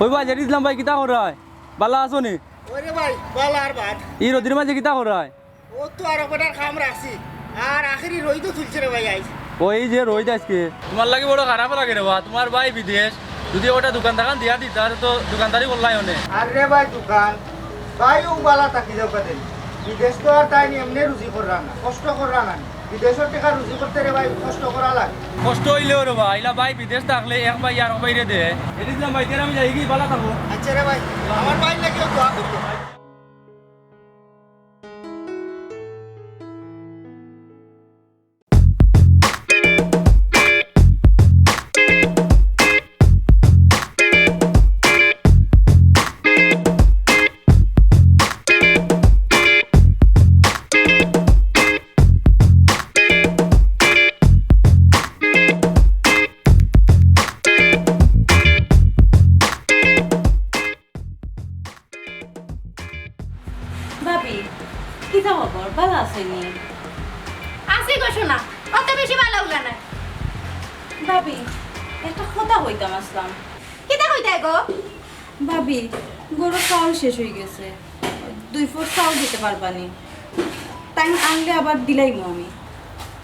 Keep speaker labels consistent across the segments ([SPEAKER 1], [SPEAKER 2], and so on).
[SPEAKER 1] ওই ভাই জানি ইসলাম ভাই কিতা করায় বালা আছো নি
[SPEAKER 2] ওরে ভাই বল আর বাদ
[SPEAKER 1] এই রোদির মাঝে কিতা করায়
[SPEAKER 2] ও তো আর ওটার খাম রাখছি আর আখেরি রই তো তুলছে রে ভাই আইস
[SPEAKER 1] ওই যে রোজ আজকে তোমার লাগে বড় খারাপ লাগে রে বা তোমার ভাই বিদেশ যদি ওটা দোকান দোকান দিয়া দিত আর তো দোকানদারি করলাই অনেক
[SPEAKER 2] আর রে ভাই দোকান ভাই ও বালা তাকি যাও কাদের বিদেশ তো আর তাই এমনি রুজি কররা না কষ্ট কররা না বিদেশের টাকা রুজি করতে রে ভাই কষ্ট করা লাগে
[SPEAKER 1] কষ্ট হইলেও রে ভাই ইলা ভাই বিদেশ থাকলে এক ভাই আর বাইরে দে এই ইসলাম ভাই তেরা আমি যাই কি বালা থাকবো
[SPEAKER 2] আচ্ছা রে ভাই আমার ভাই লাগে দোয়া করবো
[SPEAKER 3] ভাবি কি যাবো ভালো আসেনি
[SPEAKER 4] আসি গো শোনা অত বেশি ভালো উলা না
[SPEAKER 3] ভাবি একটা কথা হইতাম আসলাম
[SPEAKER 4] কিতা কইতা গো
[SPEAKER 3] ভাবি গরু চাউল শেষ হয়ে গেছে 2 ফুট চাউল দিতে পারবানি তাই আনলে আবার দিলাইমু আমি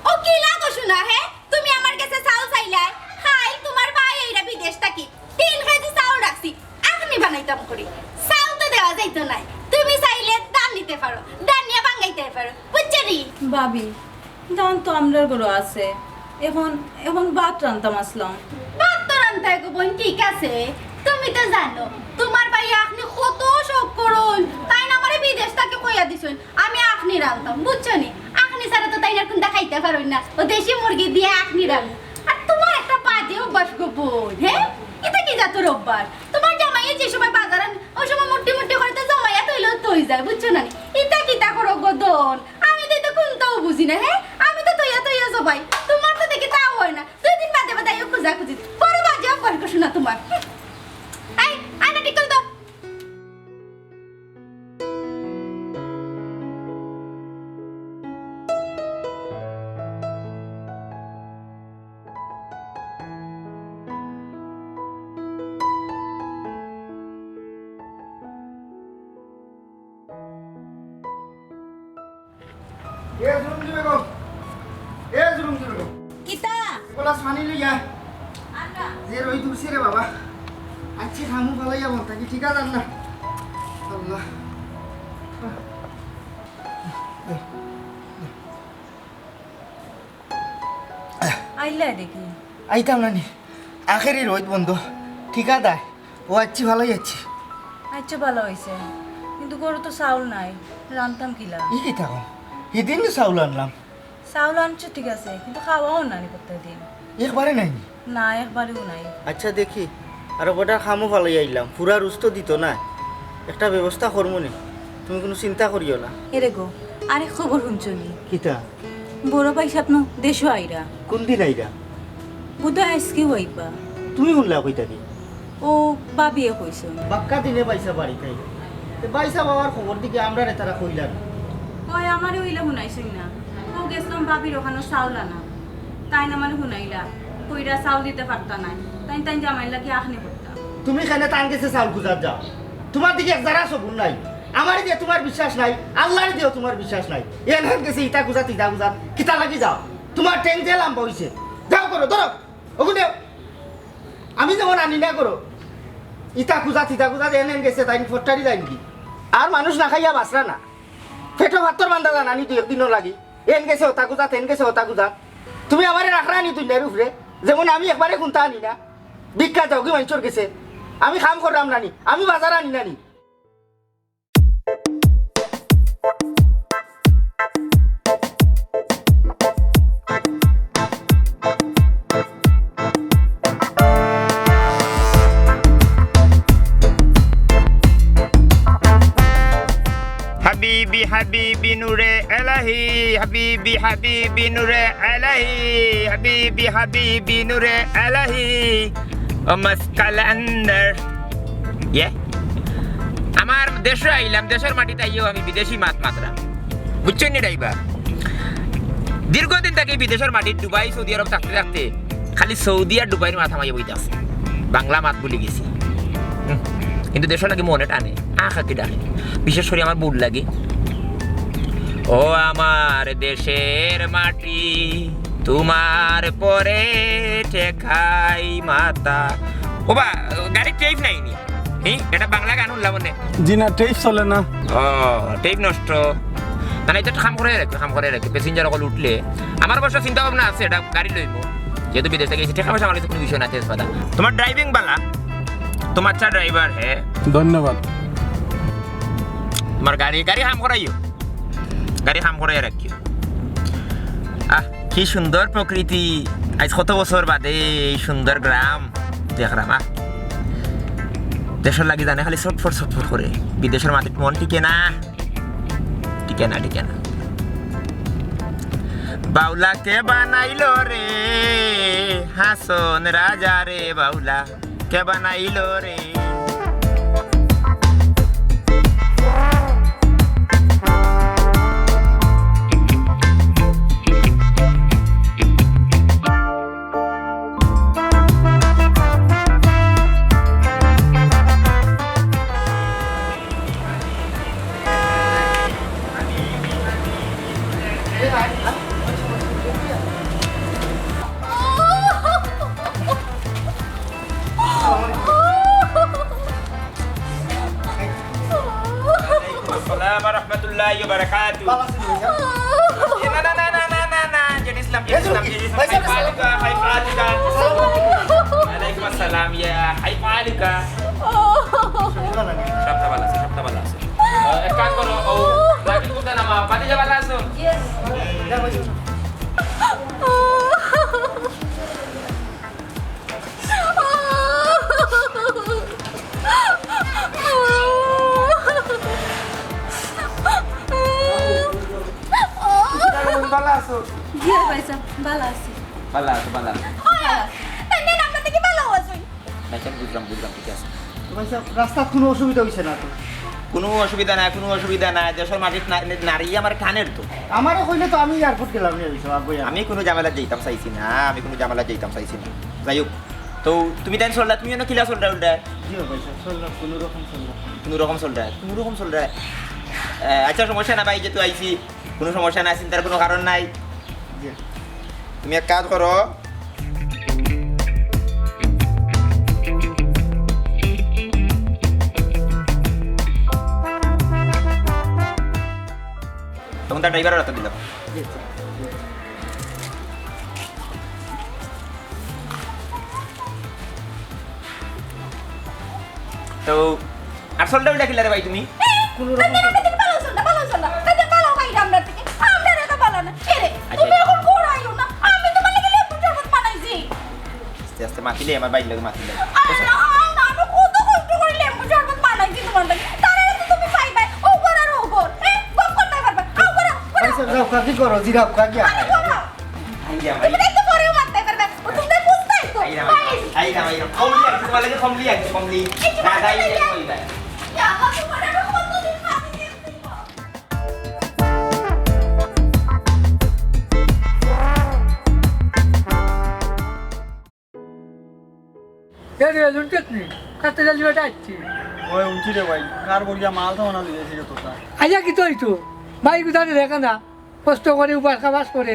[SPEAKER 4] ও কি লাগো শোনা হে তুমি আমার কাছে চাউল চাইলাই হাই তোমার ভাই এইরা বিদেশ থাকি 3 কেজি চাউল রাখছি আপনি বানাইতাম করি চাউল তো দেওয়া যাইতো না তুমি চাইলে দান নিতে পারো দান নিয়ে বাঙ্গাইতে পারো বুঝছনি
[SPEAKER 3] ভাবি দান তো আমরার গরু আছে এখন এখন ভাত রান্তাম আসলাম
[SPEAKER 4] বাদ তো রান্তা গো বোন ঠিক আছে তুমি তো জানো তোমার ভাই আপনি কত শোক করুন তাই না আমারে বিদেশ থেকে কইয়া দিছেন আমি আপনি রান্তাম বুঝছনি আপনি ছাড়া তো তাই না কোনটা খাইতে পারোই না ও দেশি মুরগি দিয়ে আপনি রান্না আর তোমার একটা বাজে অভ্যাস গো বোন হ্যাঁ এটা কি জাতের অভ্যাস তোমার জামাইয়ে যে সময় বাজার আন ওই সময় মুটি মুটি করে তো জামাইয়া তৈলেও তৈ যায় বুঝছো না এটা কিতা করো গো দন আমি তো এটা কোনটাও বুঝি না হ্যাঁ আমি তো তৈয়া তৈয়া জবাই তোমার তো দেখি তাও হয় না 2 দিন বাদে বাদে খুঁজা খুঁজি বড় বাজে অভ্যাস গো শোনা তোমার এই আয়না ঠিক করে দাও
[SPEAKER 2] এ জুলুম দিবে গো
[SPEAKER 3] কিতা
[SPEAKER 2] বলা পানি লইয়া
[SPEAKER 3] আন্না
[SPEAKER 2] যে রই তুলছি রে বাবা আচ্ছা খামু ভালাই যাবো তাকে ঠিক আছে না আল্লাহ
[SPEAKER 3] আইলা দেখি
[SPEAKER 2] আইতাম না নি আখেরি রোদ বন্ধ ঠিকা দেয় ও আচ্ছি ভালোই যাচ্ছি
[SPEAKER 3] আচ্ছা ভালো হয়েছে কিন্তু গরু তো চাউল নাই রান্তাম কিলা
[SPEAKER 2] ই কি থাকো সেদিন তো চাউল আনলাম
[SPEAKER 3] চাউল আনছো ঠিক আছে কিন্তু খাওয়াও নানি প্রত্যেকদিন
[SPEAKER 2] একবারে নাই
[SPEAKER 3] না একবারেও নাই
[SPEAKER 2] আচ্ছা দেখি আর গোটা খামো ভালোই আইলাম পুরা রুস্ত দিত না একটা ব্যবস্থা করবো নি তুমি কোনো চিন্তা করিও না
[SPEAKER 3] এরে গো আরে খবর শুনছনি
[SPEAKER 2] কিতা
[SPEAKER 3] বড় ভাই স্বপ্ন দেশও আইরা
[SPEAKER 2] কোন দিন আইরা
[SPEAKER 3] বোধহয় আজকে হইবা
[SPEAKER 2] তুমি শুনলা কইতা দি
[SPEAKER 3] ও বাবিয়ে কইছ
[SPEAKER 2] বাক্কা দিনে পয়সা বাড়ি খাই পয়সা বাবার খবর দিকে আমরা রে তারা কইলা না
[SPEAKER 3] কয় আমারে হইলা শুনাইছই না ও গেছিলাম বাবির ওখানে চাউল আনা তাই না মানে শুনাইলা কইরা চাউল দিতে পারতা নাই তাই জামাইলা কি আখনি করতা
[SPEAKER 2] তুমি কেন তান গেছে চাউল খুঁজার যাও তোমার দিকে এক জারা সবুন নাই আমার দিয়ে তোমার বিশ্বাস নাই, আল্লাহর দিয়েও তোমার বিশ্বাস নাই। এন হেন গেছে ইটা গুজাত কিতা লাগি যাও, তোমার ট্যাং যে লাম্বা হইছে, যাও করো ধরো ওগুলো। আমি যেমন আনি না করো ইটা গুজাত এন হেন গেছে তাই ফটারি যায় নাকি? আর মানুষ না খাইয়া বাঁচরা না, পেটো ভাতর বান্ধা জানা নি 2 দিনও লাগি। এন গেছে ওটা গুজাত, এন গেছে ওটা গুজাত। তুমি আমারে রাখরা নি দুনিয়ার উপরে, যেমন আমি একবারে কোনটা আনি না, ভিক্ষা যাও কি মানুষের গেছে, আমি কাম করলাম নানি, আমি বাজার আনি নানি।
[SPEAKER 5] Habibi Habibi Nure Elahi Habibi Habibi Nure Elahi Habibi Habibi Nure Elahi Omas Kalender Yeah আমার দেশে আইলাম, দেশের মাটিতে আইও আমি বিদেশি মাছ মাত্রা, বুঝছেন নি ড্রাইভার? দীর্ঘদিন থেকে বিদেশের মাটি দুবাই সৌদি আরব থাকতে থাকতে খালি সৌদি আর দুবাইয়ের মাথা মাইয়া বইতে আছে, বাংলা মাত ভুলে গেছি। কিন্তু দেশ লাগে মনে টানে, আঁকাকে ডাকে, বিশেষ করে আমার বুড় লাগে। ও আমার দেশের মাটি তোমার পরে ঠেকাই মাতা। ও বা গাড়ি টেপ নাইনি, এটা বাংলা গান শুনলাম মনে।
[SPEAKER 1] জি না, টেপ চলে না।
[SPEAKER 5] ও টেপ নষ্ট না, এটা খাম করে রাখবে প্যাসেঞ্জার অকল উঠলে। আমার অবশ্য চিন্তা ভাবনা আছে এটা গাড়ি লইব, যেহেতু বিদেশ থেকে গেছি, টাকা পয়সা আমার কাছে কোনো বিষয় না। তেজপাতা তোমার ড্রাইভিং বালা, তোমার আচ্ছা ড্রাইভার হ্যাঁ,
[SPEAKER 1] ধন্যবাদ।
[SPEAKER 5] তোমার গাড়ি হাম করাইও, গাড়ি হাম করাই রাখিও। কি সুন্দর প্রকৃতি, আজ কত বছর বাদে এই সুন্দর গ্রাম দেখলাম। দেশের লাগি জানে খালি ছটফট করে, বিদেশের মাটির মন টিকে না। বাউলা কে বানাইলো রে হাসন রাজা রে, বাউলা কে বানাইলো রে। Assalamualaikum warahmatullahi wabarakatuh. Na. Jadi Islam. Hai Falika. Waalaikumsalam ya. Hai Falika. Sabta balas. Ekan koro lagi kita nama pati jalan langsung.
[SPEAKER 3] Yes. Iya, Paisa, balas.
[SPEAKER 5] Balas.
[SPEAKER 4] তাই না আমরা থেকে ভালো আছি।
[SPEAKER 5] Macam buram ঠিক আছে।
[SPEAKER 2] রাস্তা কোনো অসুবিধা হইছে না তো?
[SPEAKER 5] কোনো অসুবিধা নাই, দেশের মাটির নারী আমার কানের তো।
[SPEAKER 2] আমারে কইলে তো আমি এয়ারপোর্ট গেলাম নি হইছে আব্বু।
[SPEAKER 5] আমি কোনো ঝামেলা যাইতাম চাইছি না, যাই হোক, তো তুমি তাই চললা, তুমি না কিলা চলরা উল্টা?
[SPEAKER 2] জি পয়সা চললা, কোনো রকম চললা।
[SPEAKER 5] কোনো রকম চলরা। আচ্ছা সমস্যা না ভাই, যেহেতু আইছি কোনো সমস্যা নাই, চিন্তার কোনো কারণ নাই।
[SPEAKER 2] জি
[SPEAKER 5] তুমি এক কাজ করো, তখন তার ড্রাইভারের হাতে দিলাম।
[SPEAKER 2] জি
[SPEAKER 5] তো আর চলটা উল্টা কিলা রে ভাই তুমি?
[SPEAKER 2] কোনো রকম
[SPEAKER 4] ভালো চল না। তাই ভালো খাই আমরা থেকে। আমরা রে তো ভালো না। এরে তুমি এখন ঘোরাইও না। আমি তোমার লাগি লেবু শরবত বানাইছি।
[SPEAKER 5] আস্তে মাতিলে আমার বাইক লাগে মাতিলে।
[SPEAKER 4] আল্লাহ, আমি কত কষ্ট করে লেবু শরবত বানাইছি তোমার লাগি। তারে তো তুমি পাইবা। ও করার ও কর। গপ করতে পারবা। আও করো।
[SPEAKER 2] পয়সা যাও কাকি করো, জিরাও কাকি আয়।
[SPEAKER 4] তুমি তো পরেও মারতে পারবে। ও তুমি বুঝতাই তো।
[SPEAKER 5] আইরা কমলি কমলি না যাই কইবা।
[SPEAKER 4] ইয়া আল্লাহ, তোমার আর কতদিন মারতে
[SPEAKER 6] Ele não tem que. Até já vai dar.
[SPEAKER 1] ওই উঠছি রে ভাই কার করিয়া মাল থাও না দিয়েছি রে তোতা
[SPEAKER 6] আইয়া কি তো হইতো ভাই কোথায় দেখা না কষ্ট করে উপাস খাবাস করে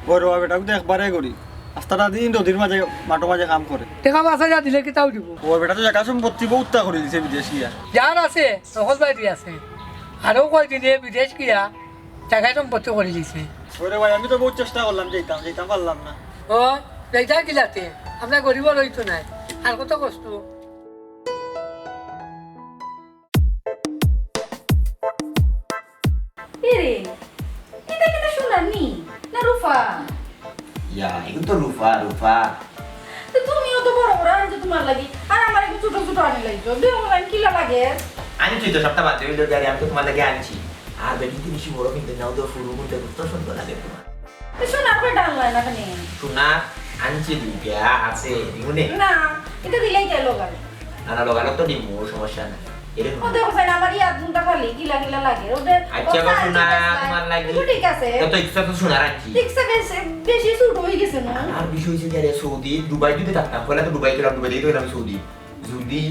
[SPEAKER 1] বড় বেটাকে তো একবারে করি রাস্তাটা দিন নদীর মাঝে মাঠো মাঝে কাম করে
[SPEAKER 6] টাকা বাসা যা দিলে কি তাও দিব
[SPEAKER 1] ও বেটা তো জায়গা সম্পত্তি বহুতটা করে দিছে বিদেশ গিয়া
[SPEAKER 6] যার আছে নহল বাইরে আছে আরও কয়দিনে বিদেশ গিয়া টাকা সম্পত্তি করে দিছে
[SPEAKER 1] ওরে ভাই আমি তো বহুত চেষ্টা করলাম যেতাম পারলাম না
[SPEAKER 6] ও যাইতা কিলাতে আমরা গরিব লইতো নাই আর কত কষ্ট
[SPEAKER 3] এরে এটা কেন শুনানি না রুফা
[SPEAKER 5] ইয়া এগুলো তো রূপা
[SPEAKER 3] তো তুমিও তো বড় বড় আনছো তোমার লাগি আর আমার একটু ছোট ছোট আনি লাগছো বেমন কিলা লাগে
[SPEAKER 5] আনছি তো সপ্তাহ বাদ দিয়ে গাড়ি আমি তো তোমার লাগে আনছি আর বেশি বেশি বড় কিনতে নাও তো শুরু করতে তো সুন্দর লাগে তোমার
[SPEAKER 3] তো শোনার পর ডাল হয় না কেন
[SPEAKER 5] শোনা আনছি দুইটা আছে দিমুনে
[SPEAKER 3] না এটা দিলেই গেল গাড়ি
[SPEAKER 5] নানা লোকালো তো দিমু সমস্যা না এরকম
[SPEAKER 3] ওদের হোসেন আমার ইয়াদ গুনটা খালি কিলা কিলা লাগে ওদের
[SPEAKER 5] আচ্ছা গো শোনা তোমার লাগে
[SPEAKER 3] তো ঠিক আছে
[SPEAKER 5] তো ইচ্ছা তো শোনা রাখছি
[SPEAKER 3] ঠিক আছে বেশি ছোট হয়ে গেছে না
[SPEAKER 5] আর বিষয় হচ্ছে যে সৌদি দুবাই যদি থাকতাম পরে তো দুবাই গেলাম দুবাই থেকে গেলাম সৌদি যদি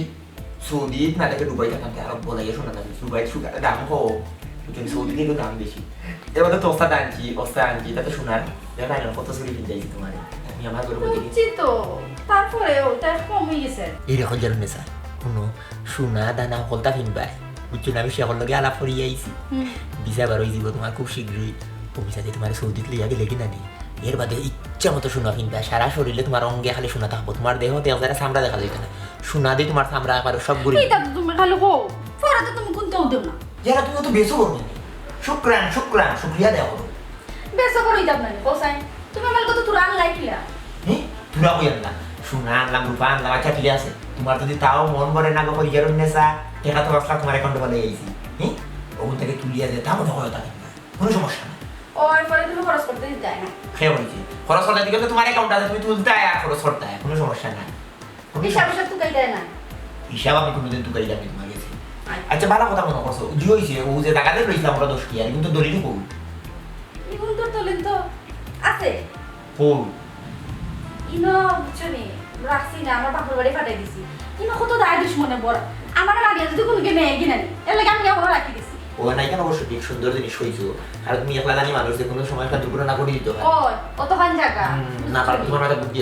[SPEAKER 5] সৌদি না থেকে দুবাই থাকতাম আরো বলা গিয়ে শোনা যাবে দুবাই সুগার দাম হোক বুঝছেন সৌদি থেকে দাম বেশি এবার তো অস্তা আনছি তাতে শোনার দেখা না কত চুরি কিনতে যাইছি তোমার আমি আমার করে বলতে
[SPEAKER 3] বুঝছি তো তারপরে ওটা কম হয়ে গেছে
[SPEAKER 5] এরকম জানো না স্যার কোনো সোনা দানা কলতা কিনবাই বুঝছো না আমি সে লগে আলাপ করি আইছি ভিসা বার হয়ে যাব তোমার খুব শীঘ্রই ও ভিসা দিয়ে তোমার সৌদিত লিয়া গেলে কিনা নেই এর বাদে ইচ্ছা মতো সোনা কিনবা সারা শরীরে তোমার অঙ্গে খালি সোনা থাকবো তোমার দেহ তেজারা চামড়া দেখা যেত না সোনা দিয়ে তোমার চামড়া আবার সব ঘুরে
[SPEAKER 3] এটা তো তুমি খালি হো পরে তুমি কোনটাও দেও না
[SPEAKER 5] যারা তুমি তো বেশি করবে শুক্রান শুক্রিয়া দেওয়া করো
[SPEAKER 3] বেসা করে যাব না কোসাই তুমি আমার কত তুই আন লাইকিলা
[SPEAKER 5] হ্যাঁ তুরা কই আনলা সোনা আনলাম রূপা আনলাম আচ্ছা ঠিক আছে তোমার যদি তাও মন ভরে না গো ইয়ার নেসা টাকা তো আসলা তোমার অ্যাকাউন্টে বলে আইছি হ্যাঁ ওখান থেকে তুলিয়া দে তাও তো হয় তাকে কোনো সমস্যা না
[SPEAKER 3] ওই পরে তুমি খরচ করতে যায় না
[SPEAKER 5] খেয়ে বলছি খরচ করতে দিকে তো তোমার অ্যাকাউন্ট আছে তুমি তুলতে আর খরচ করতে কোনো সমস্যা নাই
[SPEAKER 3] হিসাব হিসাব তো কাই দেয় না
[SPEAKER 5] হিসাব আমি কোনোদিন তুকাই যাবি তোমার কাছে আচ্ছা ভালো কথা মনে করছো জি হয়েছে ও যে টাকা দিয়ে রইছিলাম ওরা 10 কি আর কিন্তু দড়ি ঢুকো
[SPEAKER 3] ইগুন তো তোলেন তো আছে
[SPEAKER 5] ফোন
[SPEAKER 3] ইনো বুঝছনি রাখছি না আমার বাপের বাড়ি ফাটাই দিছি ইনো কত দায় দুশ্মনে বড় আমার বাড়ি যদি কোনো কে নেই কিনা এর লাগে আমি ওরা রাখি দিছি
[SPEAKER 5] ও নাই কেন অবশ্য ঠিক সুন্দর জিনিস হয়েছো আর তুমি একলা জানি মানুষ যে কোনো সময় একটা দুর্ঘটনা করে দিতে হয়
[SPEAKER 3] ওই অত খান জায়গা
[SPEAKER 5] না পারো তোমার মাথা বুদ্ধি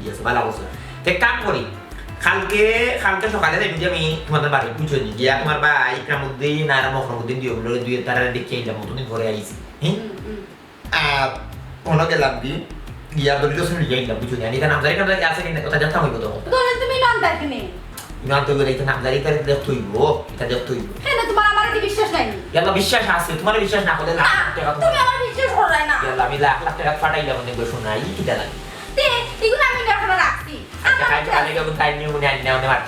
[SPEAKER 5] আছে ভালো করছো এক কাম করি কালকে সকালে দেখি আমি তোমাদের বাড়ি পুজো নি গিয়া তোমার ভাই ইকরামুদ্দিন আর মখরমুদ্দিন দিয়ে ওগুলো দুই তারা দেখে আইলাম তুমি ঘরে আইছি হ্যাঁ আর কোনো গেলাম কি গিয়া দলিল শুনে গিয়ে আইলাম বুঝছো জানি এটা নামজারি আছে কিনা কথা জানতাম হইব তো
[SPEAKER 3] তোলেন তুমি নন দেখনি
[SPEAKER 5] ইমান তো গেলে এটা নামজারি তার দেখতে হইব এটা দেখতে হইব
[SPEAKER 3] হ্যাঁ তোমার আমার কি বিশ্বাস নাই
[SPEAKER 5] ইয়াল্লা বিশ্বাস আছে তোমার বিশ্বাস না করলে লাখ টাকা
[SPEAKER 3] তুমি আমার বিশ্বাস করো না
[SPEAKER 5] ইয়াল্লা আমি লাখ টাকা ফাটাইলাম অনেক শোনাই কিটা লাগে
[SPEAKER 3] তে এগুলো আমি এখন রাখছি
[SPEAKER 5] কালে কেমন টাইম নিয়ে মনে আনি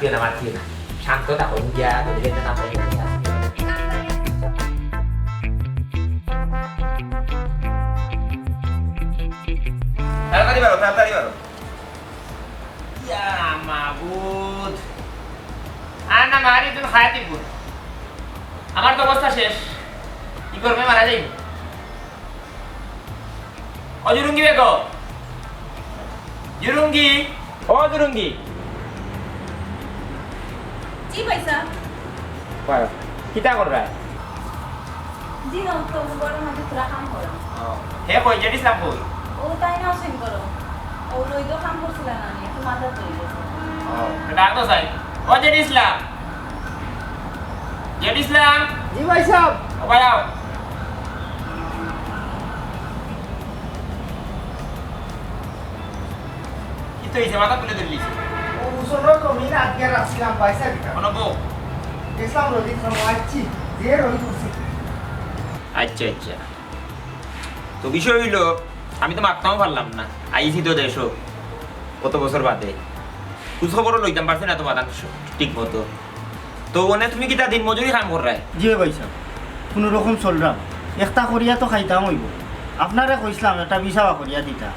[SPEAKER 5] না মারতিও না শান্ত থাকো গিয়া তোদের নাম তাড়াতাড়ি বারো ইয়া মাবুদ আর না মারি তুমি খায়াতি পুর আমার তো অবস্থা শেষ কি করবে মারা যাই অজুরুঙ্গি বেগো জুরুঙ্গি ও জুরুঙ্গি
[SPEAKER 3] জি পয়সা
[SPEAKER 5] পারো কিটা করবা
[SPEAKER 3] জি না তো বড় মাঝে তোরা কাম করো
[SPEAKER 5] হে কই জেডিস লাভ কই
[SPEAKER 3] ও তাই না সেম করো ও লই তো কাম করছিল না আমি একটু মাথা তৈরি
[SPEAKER 5] ডাক তো সাই ও জেডিস লাভ
[SPEAKER 2] জি ভাই সাহেব
[SPEAKER 5] ও ভাই আও কি তো ইসে মাথা তুলে দিলিস
[SPEAKER 2] ও মুসলমান জমিন আজকে রাখছিলাম পয়সা দিতাম
[SPEAKER 5] কোন বউ
[SPEAKER 2] ইসলাম রোজি আসছি যে রোজ করছি
[SPEAKER 5] আচ্ছা আচ্ছা তো বিষয় হইলো আমি তো মারতামও পারলাম না আইছি তো দেশও কত বছর বাদে খোঁজ খবরও লইতাম পারছি না তোমার ঠিক মতো তো মানে তুমি কিটা দিন মজুরি কাম করায়
[SPEAKER 2] জি ভাই সাহেব কোনো রকম চললাম একটা করিয়া তো খাইতাম হইব আপনারে কইছিলাম একটা বিচাবা করিয়া দিতা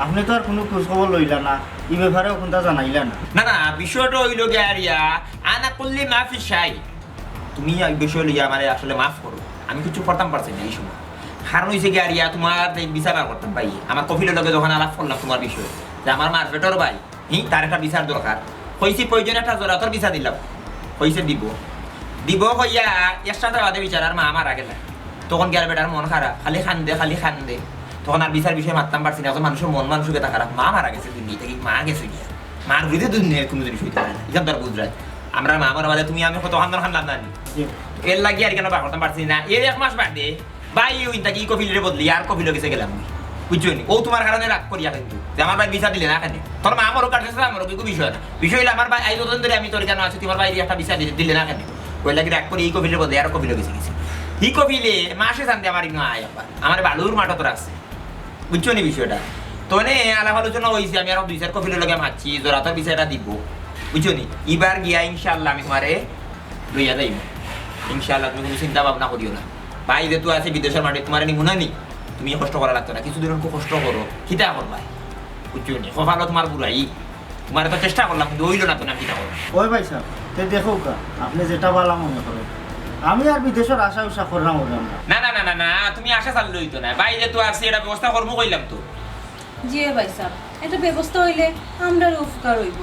[SPEAKER 2] আপনি তো আর কোনো খোঁজ খবর লইলা না এই ব্যাপারেও কোনটা জানাইলা না
[SPEAKER 5] না না বিষয়টা হইল গিয়া আনা করলে মাফি চাই তুমি এই বিষয় লইয়া আমার আসলে মাফ করো আমি কিছু করতাম পারছি না এই সময় কারণ হয়েছে গিয়া তোমার বিচার বার করতাম ভাই আমার কফিলের লগে যখন আলাপ করলাম তোমার বিষয়ে যে আমার মারপেটর ভাই তার একটা বিচার দরকার হয়েছে প্রয়োজন একটা জোরাতর বিচার দিলাম হয়েছে দিব দিব কইয়া এক্সট্রা টাকা দিয়ে বিচার আর মা মারা গেল তখন গেল বেটার মন খারাপ খালি খান্দে তখন আর বিচার বিষয়ে মারতাম পারছি না এখন মানুষের মন মানসিকতা খারাপ মা মারা গেছে দুনিয়া থেকে মা গেছে গিয়া মার বিরুদ্ধে দুনিয়ার কোনো জিনিস হইতে পারে না এখান তোর বুঝরাত আমরা মা মারা বাদে তুমি আমি কত খান্দান খান্দান জানি এর লাগি আর কেন করতাম পারছি না এর 1 মাস বাদে ভাই ওই তাকে কফিলের বদলি আর কফিল গেছে গেলাম বুঝছো নি ও তোমার কারণে রাগ করিয়া কিন্তু যে আমার ভাই বিচার দিলে না কেন তোর মা আমারও কাটতেছে আমারও কিছু বিষয় না বিষয় হলে আমার ভাই এই যতদিন ধরে আমি তোর কেন আছি তোমার ভাই একটা বিচার দিলে না কেন ওই লাগি রাগ করে এই কফিলের বদলে আর কফিল গেছে গেছে এই কফিলে মাসে জানতে আমার ইনো আয় আমার বালুর মাঠ তোর আছে বুঝছো নি বিষয়টা তো নে আলাপ আলোচনা হয়েছে আমি আর 2-4 কফিলের লগে মারছি জোরা তোর বিচারটা দিব বুঝছো নি এবার গিয়া ইনশাআল্লাহ আমি তোমারে লইয়া যাইব ইনশাআল্লাহ তুমি কোনো চিন্তা ভাবনা করিও না ভাই যেহেতু আছে বিদেশের মাঠে তোমার নিমুনা নি তুমি কষ্ট করা লাগতো না কিছুদিন খুব কষ্ট করো খিতা করবা বুঝছো নি সফালো তোমার বুড়াই তোমার তো চেষ্টা করলাম কিন্তু হইল না তো না খিতা করো
[SPEAKER 2] ওই ভাই সাহেব তে দেখো কা আপনি যেটা ভালো মনে করেন আমি আর বিদেশের আশা উষা করলাম ওরা
[SPEAKER 5] না না না না না তুমি আশা চালু হইতো না ভাই যেহেতু আছে এটা ব্যবস্থা করবো কইলাম তো
[SPEAKER 7] জি ভাই সাহেব এটা ব্যবস্থা হইলে আমরা উপকার হইব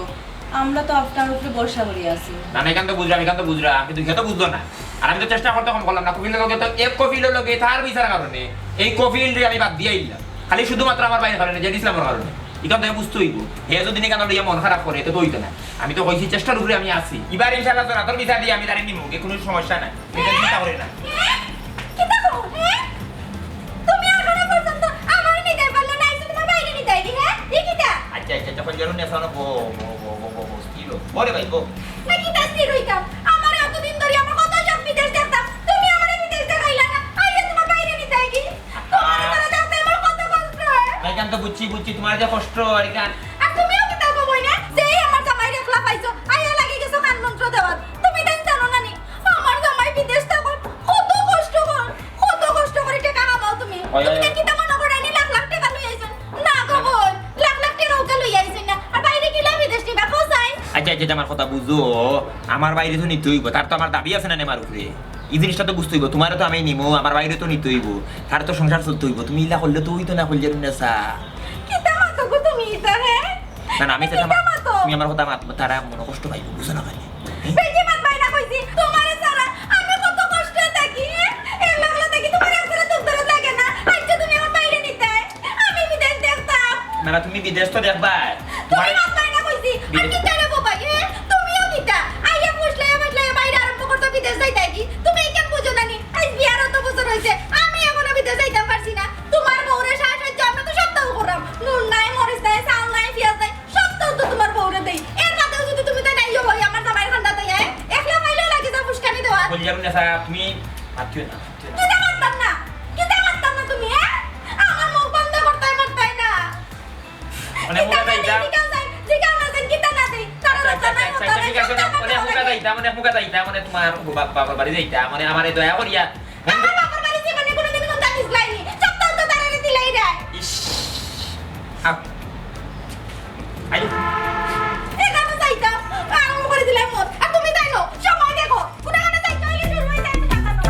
[SPEAKER 7] আমরা তো আপনার উপরে ভরসা করি আছি
[SPEAKER 5] না না এখান তো বুঝলাম কিন্তু খেয়ে তো বুঝলো না আর আমি তো চেষ্টা করতে কম করলাম না কফিলের লগে তো এক কফিলের লগে তার বিচার কারণে এই কফিলরে আমি বাদ দিয়ে আইলাম খালি শুধুমাত্র আমার বাইরের কারণে যে ইসলামের কারণে এখান থেকে বুঝতে হইব হে যদি কেন লইয়া মন খারাপ করে তো হইতো না আমি তো কইছি চেষ্টার উপরে আমি আছি এবার ইনশাআল্লাহ তো রাতের বিচার দিয়ে আমি তারে নিমু কোনো সমস্যা নাই এটা চিন্তা করে না
[SPEAKER 4] কি দেখো হ্যাঁ তুমি এখনো পর্যন্ত আমার নিতে পারলে না আইছো তোমার বাইরে নিতে আইলি হ্যাঁ দেখিটা
[SPEAKER 5] আচ্ছা যখন জরুরি নেশা না স্কিলো বলে ভাই গো
[SPEAKER 4] না কি তাস্তি রইতাম আমার এতদিন ধরে আমার কত সব বিদেশ দেখতাম তুমি আমারে বিদেশ দেখাইলা না আইলে তোমার বাইরে নিতে আইকি তোমার সাথে দেখতে আমার কত কষ্ট হয়
[SPEAKER 5] এখান তো বুঝছি তোমার যে কষ্ট আর এখান
[SPEAKER 4] আর তুমিও কি তাকো বই না যেই আমার জামাই রেখলা পাইছো আইয়া লাগি গেছো কান মন্ত্র দেওয়ার তুমি তাই জানো না নি আমার জামাই বিদেশ থাকো কত কষ্ট করে টাকা কামাও তুমি তুমি কি তেমন করে আইনি লাখ লাখ টাকা লই আইছো না গো বল লাখ লাখ টাকা ওকে লই আইছো না আর বাইরে গেলে বিদেশ নিবা কোথায়
[SPEAKER 5] আচ্ছা আমার কথা বুঝো আমার বাইরে তো নিতে হইব তার তো আমার দাবি আছে না নেমার উপরে এই জিনিসটা তো বুঝতে হইব তোমারও তো আমি নিমো আমার বাইরে তো নিতে হইব তার তো সংসার চলতে হইব তুমি ইলা করলে তো হইতো না করলে নেশা
[SPEAKER 4] কি তেমন তো তুমি এটা হ্যাঁ
[SPEAKER 5] না আমি সেটা তুমি আমার কথা তারা মনে কষ্ট পাইব বুঝো না কেন
[SPEAKER 4] বেজি মাত বাইনা কইছি তোমারে সারা আমি কত কষ্ট থাকি এর লাগলে থাকি তোমার আসলে দুঃখ ধরে লাগে না আজকে তুমি আমার বাইরে নিতে আমি বিদেশ দেখতাম
[SPEAKER 5] না তুমি বিদেশ তো দেখবা
[SPEAKER 4] তুমি মাত বাইনা কইছি আর কি করে বাবা তুমিও কিতা আইয়া বুঝলে বাইরে আরম্ভ করতে বিদেশ যাইতা কি তুমি কেন বুঝো না নি আজ বিয়ার তো বছর হইছে আমি এখনো বিদেশ যাইতাম পারছি না তোমার বউরে সাহস হইছে আমরা তো সপ্তাহ করাম নুন নাই মরিচ নাই চাল নাই পেঁয়াজ নাই সপ্তাহ তো তোমার বউরে দেই এর বাদেও যদি তুমি তাই নাইও হই আমার জামাইয়ের ঠান্ডা দেয় একলা পাইলেও লাগে যা ফুসকানি দেওয়া
[SPEAKER 5] বলি যাবেন নেশা তুমি মাতিও না
[SPEAKER 4] কিতা মারতাম না তুমি আমার মুখ বন্ধ করতে পারতাই না
[SPEAKER 5] মানে মুখে দাইতা
[SPEAKER 4] জিগাও না দেন কিতা না দেই কারণ
[SPEAKER 5] ঠিক আছে মুখে দাইতা মানে তোমার বাবার বাড়ি যাইতা মানে আমারে দয়া করিয়া
[SPEAKER 4] আমার বাবার বাড়ি জীবনে কোনোদিন কোন জানিস লাইনি সপ্তাহ তো তারারে দিলাই যায়
[SPEAKER 5] ইস আইলো
[SPEAKER 4] এখানে যাইতাম আরম্ভ করে দিলাই মত আর তুমি যাইনো সময় দেখো কোনখানে যাইতে হইলে শুরু হয়ে যায় টাকা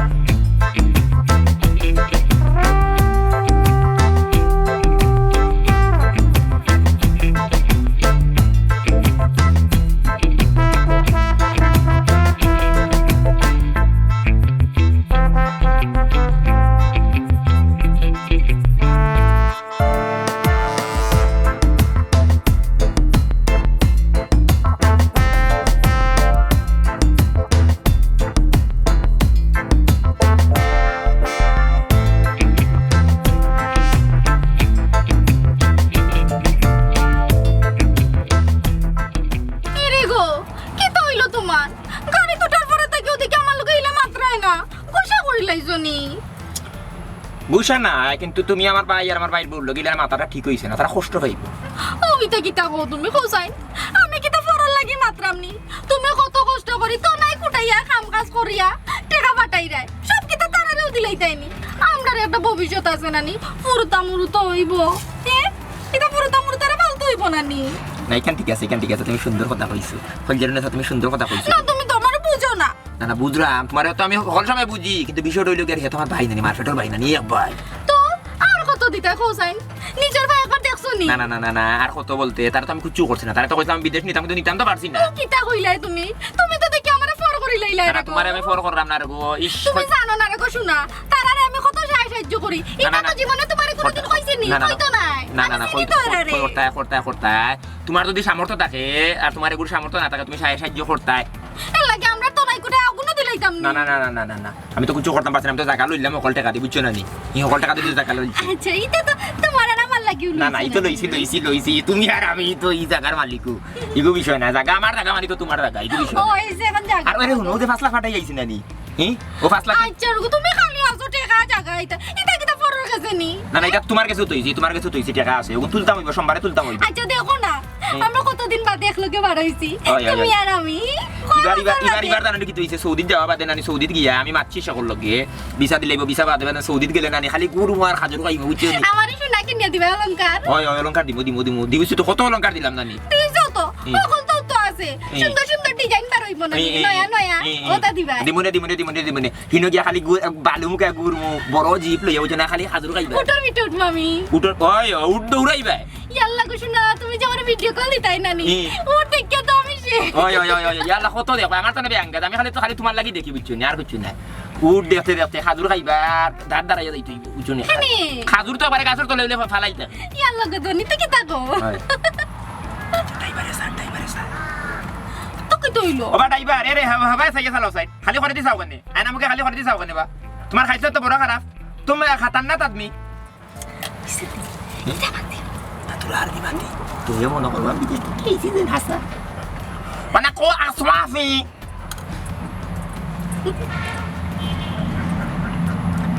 [SPEAKER 4] এরে গো কি তো হইলো তোমার গাড়ি তোটার পরে থেকে ওদিকে আমার লোকে ইলা মাত্রায় না গোসা করিলাইছো নি
[SPEAKER 5] বুঝা না কিন্তু তুমি আমার ভাই আর আমার ভাইয়ের বললো গিলে মাথাটা ঠিক হইছে না তারা কষ্ট পাইব
[SPEAKER 4] ওইটা কিতা গো তুমি কোসাই আমি কিতা ফরার লাগি মাত্রামনি তুমি কত কষ্ট করি তো নাই কুটাইয়া কাম কাজ করিয়া টাকা পাঠাই রায় সব কিতা তারারেও দিলাই তাইনি আমরার একটা ভবিষ্যৎ আছে নানি পুরুতা মুরুত হইব এটা পুরুতা মুরুতারে ফালতু হইব নানি
[SPEAKER 5] না এখান ঠিক আছে তুমি সুন্দর কথা কইছো ফলজের নেশা তুমি সুন্দর কথা কইছো
[SPEAKER 4] না তুমি তো আমারে বুঝো না
[SPEAKER 5] না বুঝলাম তোমার তো আমি সকল সময় বুঝি কিন্তু বিষয়টা হইলো কি তোমার ভাই নানি মার্কেটের ভাই নানি এক ভাই
[SPEAKER 4] তো আর কত দিতা কোসাই নিজের ভাই একবার দেখছো নি
[SPEAKER 5] না আর কত বলতে তারা তো আমি কিচ্ছু করছি না তারা তো কইতাম বিদেশ নিতাম কিন্তু নিতাম তো পারছি না
[SPEAKER 4] কিতা কইলাই তুমি তো দেখি আমারে ফর করে করি লাইলা
[SPEAKER 5] না তোমার আমি ফোন করলাম না রে গো ইস
[SPEAKER 4] তুমি জানো না রে গো শোনা তারারে আমি কত সাহায্য করি এটা তো জীবনে তোমার কোনোদিন কইছিনি কইতো নাই
[SPEAKER 5] না করতে তোমার যদি সামর্থ্য থাকে আর তোমার এগুলো সামর্থ্য না থাকে তুমি সাহায্য করতে
[SPEAKER 4] এর লাগে আমরা তো নাই করে আগুনও দিলাইতাম
[SPEAKER 5] না আমি তো কিছু করতাম পারছি না আমি তো জায়গা লইলাম অকল টাকা দিয়ে বুঝছো না নি এই অকল টাকা দিয়ে জায়গা লইছি
[SPEAKER 4] আচ্ছা এটা তো তোমার আর আমার লাগিও
[SPEAKER 5] না এই তো লইছি তুমি আর আমি তো এই জায়গার মালিক ইগো বিষয় না জায়গা আমার জায়গা মানে তো তোমার জায়গা ইগো বিষয়
[SPEAKER 4] ও এই যে এখন জায়গা
[SPEAKER 5] আর ওরে হুনো যে 5 লাখ ফাটাই আইছি না নি ও 5 লাখ
[SPEAKER 4] আচ্ছা রুগো তুমি খালি আসো টাকা জায়গা এটা কি তা ফরর কাছে নি
[SPEAKER 5] না এটা তোমার কাছে তো হইছে টাকা আছে ও তুলতাম হইব সোমবারে তুলতাম হইব
[SPEAKER 4] আচ্ছা দেখো না আমরা কতদিন বাদে একলগে বার হইছি তুমি আর আমি
[SPEAKER 5] এবার জানো কি তুইছে সৌদিত যাওয়া বাদে নানি সৌদিত গিয়া আমি মাছি সকল লগে ভিসা দিলেইব ভিসা বাদে বাদে সৌদিত গেলে নানি খালি গুরু মার খাজুর খাইব বুঝছো নি
[SPEAKER 4] আমারই শোনা কিনে দিবা অলংকার
[SPEAKER 5] ওই অলংকার দিবছি তো কত অলংকার দিলাম নানি
[SPEAKER 4] দিছো তো সকল তো আছে সুন্দর সুন্দর ডিজাইন বার হইব না নয়া ওটা দিবা
[SPEAKER 5] দিমুনে হিনো গিয়া খালি বালু মুখে গুরু বড় জিপ লইয়া ওই না খালি খাজুর খাইবা
[SPEAKER 4] উঠো মিটুট মামি
[SPEAKER 5] উঠ দৌড়াইবা
[SPEAKER 4] ইয়াল্লা গো শোনা তুমি যে আমার ভিডিও কল দিতাই নানি ও দেখে তো আমি সে
[SPEAKER 5] ওই ইয়ালা কত দেখো আমার তো নেবে আঙ্গাদ আমি খালি তোমার লাগি দেখি বুঝছো না আর কিছু না উঠ দেখতে খাজুর খাইবা দাঁত দাঁড়াইয়া যাইতে বুঝছো না খাজুর তো আবার গাছের তলে উলে ফালাইতে
[SPEAKER 4] ইয়াল্লা গো ধনি তো কি থাকো
[SPEAKER 5] ড্রাইভারে স্যার
[SPEAKER 4] তো কি তইলো
[SPEAKER 5] ওবা ড্রাইভার এরে হাবাই সাইয়া চালাও সাইড খালি করে দিছাও কেন আয়না মুখে খালি করে দিছাও কেন বা তোমার খাইছে তো বড় খারাপ তুমি খাতারনাত আদমি তোর আর দিবাতি তুই মনে করবা বিদেশ এই সিজন হাসা মানে কো আসমাফি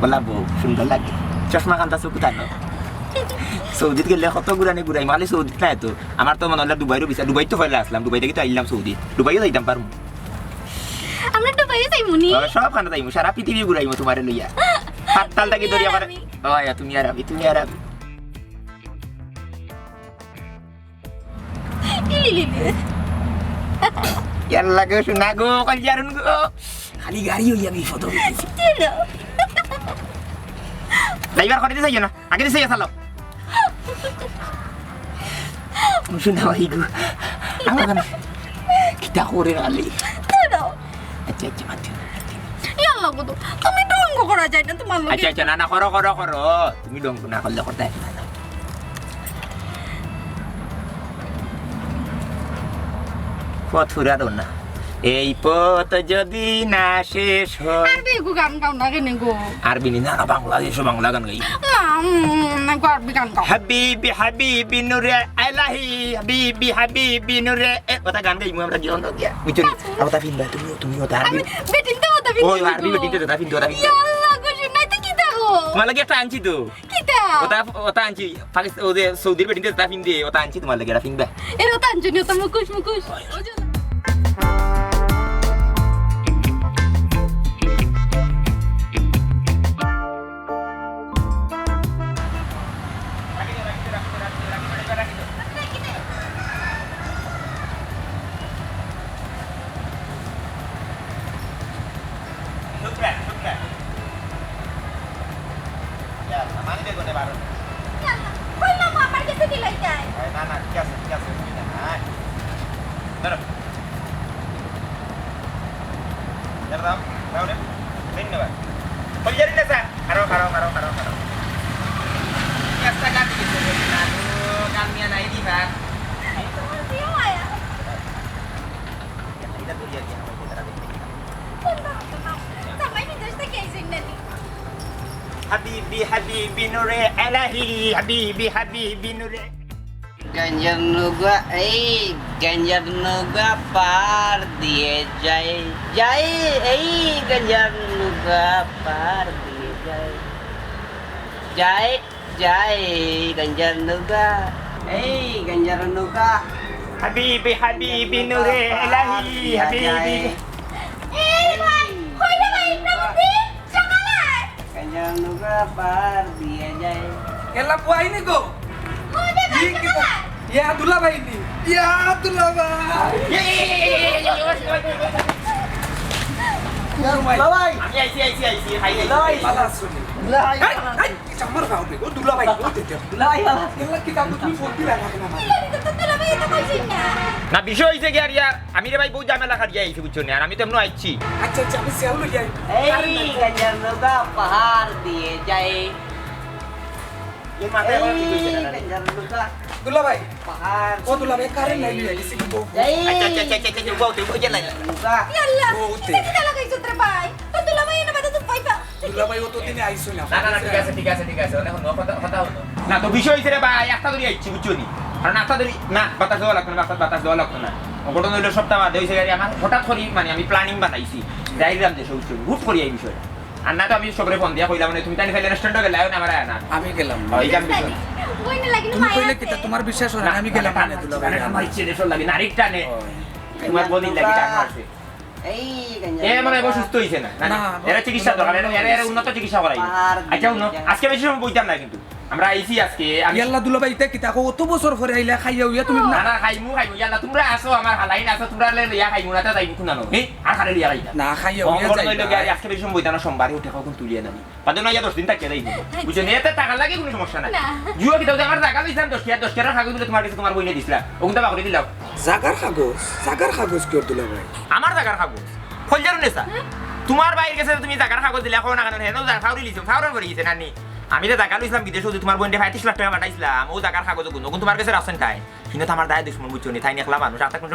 [SPEAKER 5] বলা বউ সুন্দর লাগে চশমা কান্তা চকুতানো সৌদিত গেলে কত ঘুরাই মালি সৌদিত নাই তো আমার তো মনে হলো দুবাইরও বিচার দুবাই তো ফেলে আসলাম দুবাই থেকে তো আইলাম সৌদি দুবাইও যাইতাম পারবো
[SPEAKER 4] আমরা তো বাইরে যাইমুনি
[SPEAKER 5] সব খানা যাইমু সারা পৃথিবী ঘুরাইমু তোমারে লইয়া হাত তালটাকে ধরি আবার ওই তুমি আর আমি ইয়াল্লা গো শোনা গো কলজারুন গো খালি গাড়ি হইয়া বিপদ হইছে ড্রাইভার করে দিছে না আগে দিছে চালাও শোনা ভাই গো আমার কিটা করে আলি আচ্ছা মাতি
[SPEAKER 4] ইয়াল্লা গো তুমি ডঙ্গ করা যায় না তোমার লগে
[SPEAKER 5] আচ্ছা না করো তুমি ডঙ্গ না করলে করতে পথ ফুরারো না এই পথ যদি না শেষ হয়
[SPEAKER 4] আরবি গান গাও না কেন গো
[SPEAKER 5] আরবি না বাংলা গান গাই
[SPEAKER 4] না গো আরবি গান গাও
[SPEAKER 5] হাবিবি নুরে আলাহি হাবিবি নুরে ওটা গান গাই আমরা জীবন দিয়া বুঝছো ওটা ফিনবা তুমি ওটা আরবি
[SPEAKER 4] বেটিন তো ওটা
[SPEAKER 5] ওই আরবি বেটিন তো ওটা ফিনবা
[SPEAKER 4] ইয়াল্লা গো শুনাই তো কি দাও
[SPEAKER 5] তোমার লাগে একটা আনছি তো
[SPEAKER 4] কিটা
[SPEAKER 5] ওটা আনছি পাকিস্তান ওদের সৌদির বেটিন তো ওটা ফিন দিয়ে ওটা আনছি তোমার লাগে এটা ফিনবা
[SPEAKER 4] এর ওটা আনজনি তো মুকুশ কইলাম আমার কাছে দিলাই যায়
[SPEAKER 5] না কি আছে দাও রে ধন্যবাদ কলজারি না স্যার কারো রাস্তা গান দিছে না গান নিয়া নাই দিবা
[SPEAKER 4] দিও আয়া
[SPEAKER 5] এটা তো দিয়া
[SPEAKER 4] sampai di desa kayak nani
[SPEAKER 5] Habibi nure alahi Habibi nure
[SPEAKER 8] Ganjar nuga par diye jai ganjar nuga par diye jai ganjar nuga
[SPEAKER 5] Habibi nure alahi Habibi
[SPEAKER 4] bhai koi na bhai prabhuji sakalar
[SPEAKER 8] ganjar nuga par diye jai
[SPEAKER 6] এলা বুয়াই নি গো
[SPEAKER 4] koi na bhai sakalar
[SPEAKER 6] ইয়া দুলা ভাই নি ইয়া দুলা ভাই
[SPEAKER 2] বাবাই
[SPEAKER 5] আমি আইছি খাই
[SPEAKER 6] পালা শুনি এই চামর খাও ও দুলা ভাই ও দিতে
[SPEAKER 8] Lai lah.
[SPEAKER 6] এলা কি কাম তুমি ফোন দিলা না
[SPEAKER 4] ini tuh tuh lebih তো কইছিস না
[SPEAKER 5] না বিষয় হইছে কি আর ইয়ার আমি রে ভাই বহুত ঝামেলা খাটিয়ে আইছি বুঝছো না আর আমি তো এমন আইছি
[SPEAKER 6] আচ্ছা আচ্ছা আমি সেল লই যাই
[SPEAKER 8] এই গঞ্জার নৌকা পাহাড় দিয়ে যায়
[SPEAKER 5] এর মাথায় এখন কি কইছে
[SPEAKER 8] এই
[SPEAKER 5] না
[SPEAKER 8] গঞ্জার নৌকা
[SPEAKER 6] দুলা ভাই
[SPEAKER 8] পাহাড়
[SPEAKER 6] ও দুলা ভাই কারেন্ট নাই লই আইছি কি বউ
[SPEAKER 8] এই
[SPEAKER 5] আচ্ছা আচ্ছা আচ্ছা আচ্ছা বউ তুই বুঝে লাইলা
[SPEAKER 8] নৌকা
[SPEAKER 4] ইয়াল্লা
[SPEAKER 6] ও, উঠতে।
[SPEAKER 4] এটা লাগাইছ তোর ভাই তো দুলা ভাই এনে বাদে তো পাইবা
[SPEAKER 6] দুলা ভাই ও তো দিনে আইছো না
[SPEAKER 5] না না না ঠিক আছে ঠিক আছে ঠিক আছে এখন কথা হলো না তো বিষয় হইছে রে ভাই একটা ধরে আইছি বুঝছো নি কারণ একটা ধরে না বাতাস দেওয়া লাগতো না বাতাস দেওয়া লাগতো না ঘটনা হইলো সপ্তাহ বাদে হইছে গাড়ি আমার হঠাৎ করে মানে আমি প্ল্যানিং বানাইছি যাইলাম দেশে বুঝছো হুট করি এই বিষয়টা আর না তো আমি সবরে ফোন দিয়া কইলাম মানে তুমি তানি ফেলে রেস্টুরেন্টে গেলে না আমার আয় না
[SPEAKER 6] আমি গেলাম
[SPEAKER 5] ওই কাম বিষয়
[SPEAKER 4] ওই না লাগিল
[SPEAKER 6] তুমি
[SPEAKER 4] মায়া
[SPEAKER 6] কইলে কি তা তোমার বিশ্বাস হয় না আমি গেলাম মানে দুলা ভাই
[SPEAKER 5] আমার ইচ্ছে দেশ লাগে নারী টানে তোমার বদিন লাগে টান মারছে
[SPEAKER 8] এই গঞ্জার
[SPEAKER 5] এ মানে সুস্থ হইছে না
[SPEAKER 6] না,
[SPEAKER 5] এরা চিকিৎসা দরকার এরা উন্নত চিকিৎসা করাই আচ্ছা আজকে বেশি সময় বইতাম না কিন্তু আমরা আইছি আজকে আমি
[SPEAKER 6] ইয়াল্লা দুলা ভাই তে কি তা কত বছর পরে আইলা খাইয়া হইয়া তুমি
[SPEAKER 5] না না খাইমু ইয়াল্লা তোমরা আসো আমার হালাইন আসো তোমরা ইয়া খাইমু না তা যাইমু কুনানো হে আর খারে লিয়া গাইতা
[SPEAKER 6] না খাইয়া হইয়া যাই
[SPEAKER 5] আজকে বেশি সময় বইতাম না সোমবারে উঠে কখন তুলিয়ে নামি বাদে না ইয়া 10 দিন থাকে যাইবো বুঝছো এতে টাকা লাগে কোনো সমস্যা নাই জুয়া কি দাও আমার টাকা দিছিলাম 10 টাকা কাগজ দিলে তোমার কাছে তোমার বইনে দিছিলা ওগুন দাবা করে দিলাও
[SPEAKER 6] জাগার কাগজ কি ওর দুলা ভাই
[SPEAKER 5] আমার টাকার কাগজ কইজারু নেসা তোমার বাইরে গেছে তুমি টাকার কাগজ দিলা কোন না কেন হেনো ফাউরি লিছো ফাউরি করে গেছে নানি আমি তো টাকা লইছিলাম বিদেশে তোমার বোনকে 35 লাখ টাকা পাঠাইছিলাম ও টাকার কাগজ গুণ তোমার কাছে রাখছেন তাই কিন্তু আমার দায় দুশ্মন বুঝছো নি তাই একলা মানুষ আটা কোন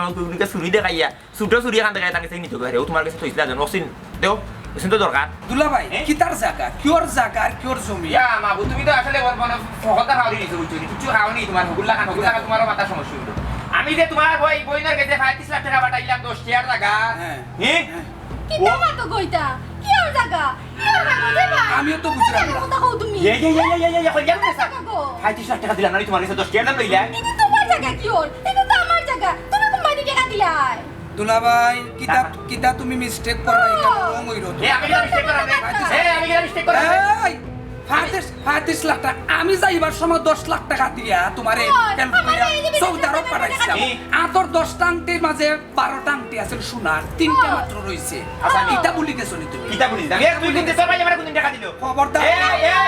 [SPEAKER 5] চুরি দেখাইয়া সুটো চুরি এখান থেকে তাকে নিতে পারে ও তোমার কাছে থইছিলা জানো অসিন দেও অসিন তো দরকার
[SPEAKER 6] দুলা ভাই কি তার জায়গা কিওর জায়গা আর কিওর জমি
[SPEAKER 5] ইয়া মাবু তুমি তো আসলে মানে ফকতা ফাউরি লিছো বুঝছো নি কিছু খাওনি তোমার হুগুল্লা খান হুগুল্লা তোমারও মাথা সমস্যা হইলো আমি যে তোমার বইনের কাছে 35 লাখ টাকা পাঠাইলাম 10 টাকার টাকা হ্যাঁ
[SPEAKER 4] কি তোমার তো কইতা কি আর জায়গা কি আর কাগজে ভাই
[SPEAKER 6] আমিও তো বুঝলাম না।
[SPEAKER 4] কথা কও তুমি
[SPEAKER 5] কইজারু নেসা 35 লাখ টাকা দিলাম না তোমার কাছে 10 টাকা লইলা
[SPEAKER 4] কিন্তু তোমার জায়গা কি ওর এটা তো আমার জায়গা তুমি কোম্পানি টাকা দিলাই
[SPEAKER 6] দুলা ভাই কিতা তুমি মিস্টেক করো এটা কম হইরো
[SPEAKER 5] এ আমি কি মিস্টেক করা আমি কি মিস্টেক করা
[SPEAKER 6] এই 35 লাখ টাকা আমি যাইবার সময় 10 লাখ টাকা দিয়া তোমারে হেল্প কইরা সৌদি আরব পাঠাইছিলাম আতর 10 টাংটির মাঝে 12 টাংটি আছে সোনার 3টা মাত্র রইছে
[SPEAKER 5] আচ্ছা,
[SPEAKER 6] এটা বলি গেছো নি তুমি
[SPEAKER 5] কিতা বলিস আমি তুই কিন্তু তোর ভাই আমার কোন টাকা দিল
[SPEAKER 6] খবরদার
[SPEAKER 5] এই,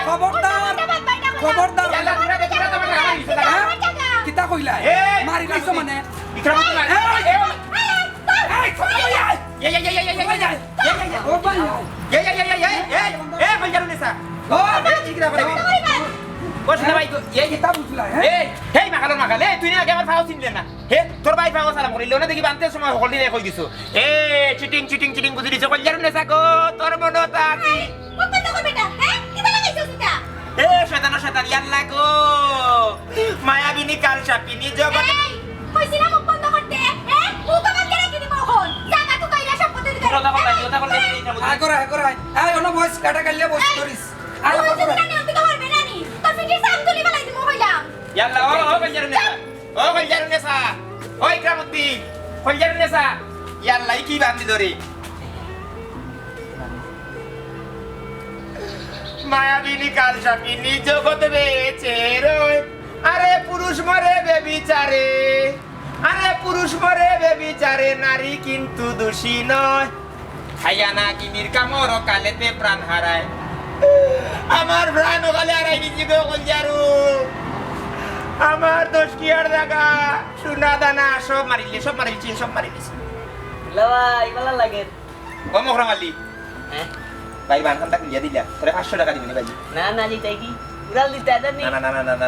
[SPEAKER 6] খবরদার
[SPEAKER 5] ইয়াল্লা তোমরা তো তোমার টাকা দিছো টাকা
[SPEAKER 6] কিতা কইলা
[SPEAKER 5] এই,
[SPEAKER 6] মারি লাইছো মানে
[SPEAKER 5] ইকরাম তোমার
[SPEAKER 6] ও ভাই
[SPEAKER 5] কইজারু নেসা
[SPEAKER 6] ও
[SPEAKER 5] ইকরাম বস না ভাই
[SPEAKER 6] কিতা বুঝলা
[SPEAKER 5] হেই মাকালে তুই না আগে আমার ফাও চিনলে না হে তোর ভাই ফাও সালাম করিল না দেখি বানতে সময় হল দিলে কই দিছো চিটিং বুঝি দিছো কইজারু নেসা গো তোর মনটা আছি
[SPEAKER 4] ও কত করবে এটা হ্যাঁ কি লাগাইছো সেটা
[SPEAKER 5] শয়তান ইয়াল্লা গো মায়াবিনী কালসাপিনী জগৎ
[SPEAKER 4] এই কইছিলাম মুখ বন্ধ করতে হ্যাঁ মুখ আমার কেন কিনি মোহন জায়গা তো কইরা সব করতে দিবে
[SPEAKER 5] কথা বল
[SPEAKER 6] আয় করা আয় অন্য ভয়েস কাটা গাইলে বস করিস আয়
[SPEAKER 4] আমি
[SPEAKER 6] করা
[SPEAKER 4] জানি আমি তো পারবে না নি তোর ফিটির সাম তুলি ফেলাই দিমু কইলাম
[SPEAKER 5] ইয়াল্লা ও কইজারু নেসা ও ইকরামউদ্দিন কইজারু নেসা ইয়াল্লা কি বান্দি ধরে মায়াবিনী কালসাপিনী জগৎ বেচে রয় আরে পুরুষ মরে বেবিচারে নারী কিন্তু দোষী নয় খাইয়া না কিনির কামর কালেতে প্রাণ হারায় আমার প্রাণ ওকালে হারাই দিছি গো কলজারু আমার দোষ কি আর দেখা সোনা দানা সব মারিছি
[SPEAKER 8] লওয়া ইবালা লাগে
[SPEAKER 5] ও মোহরা মালি
[SPEAKER 8] হ্যাঁ
[SPEAKER 5] ভাই বানখান টাকা দিয়া দিলা তোরে 500 টাকা দিবনি ভাই
[SPEAKER 8] না না দিতে কি উড়াল দিতে আদানি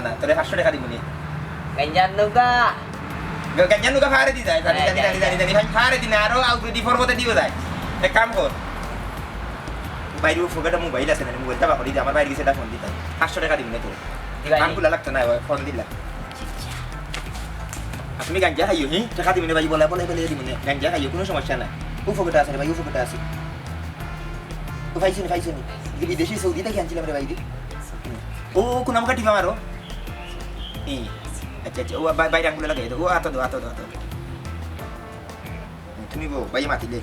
[SPEAKER 5] না তোরে 500 টাকা দিবনি
[SPEAKER 8] গঞ্জার নৌকা
[SPEAKER 5] গঞ্জান নুকা ফারে দি যায় জানি ভাই ফারে দিনা আরো আউট দি ফরবতে দিও যায় এক কাম কর বাইরে ফোকাটা মোবাইল আছে না মোবাইলটা বাকরি দে আমার বাইরে গেছে এটা ফোন দিতে 500 টাকা দিবনি তোর কাম কুলা লাগতো না ফোন দিলা আপনি গাঞ্জা খাইও হি টাকা দিবনি ভাই বলে দিবনি গাঞ্জা খাইও কোনো সমস্যা না উফোকটা আছে ভাই উফোকটা আছে ও ফাইছনি বিদেশি সৌদি থেকে আনছিলাম রে ভাই দি ও কোন আমাকে টিপা মারো আচ্ছা ও বাইরে আঙ্গুলে লাগাই দাও ও আতো তুমি গো ভাই মাতি দে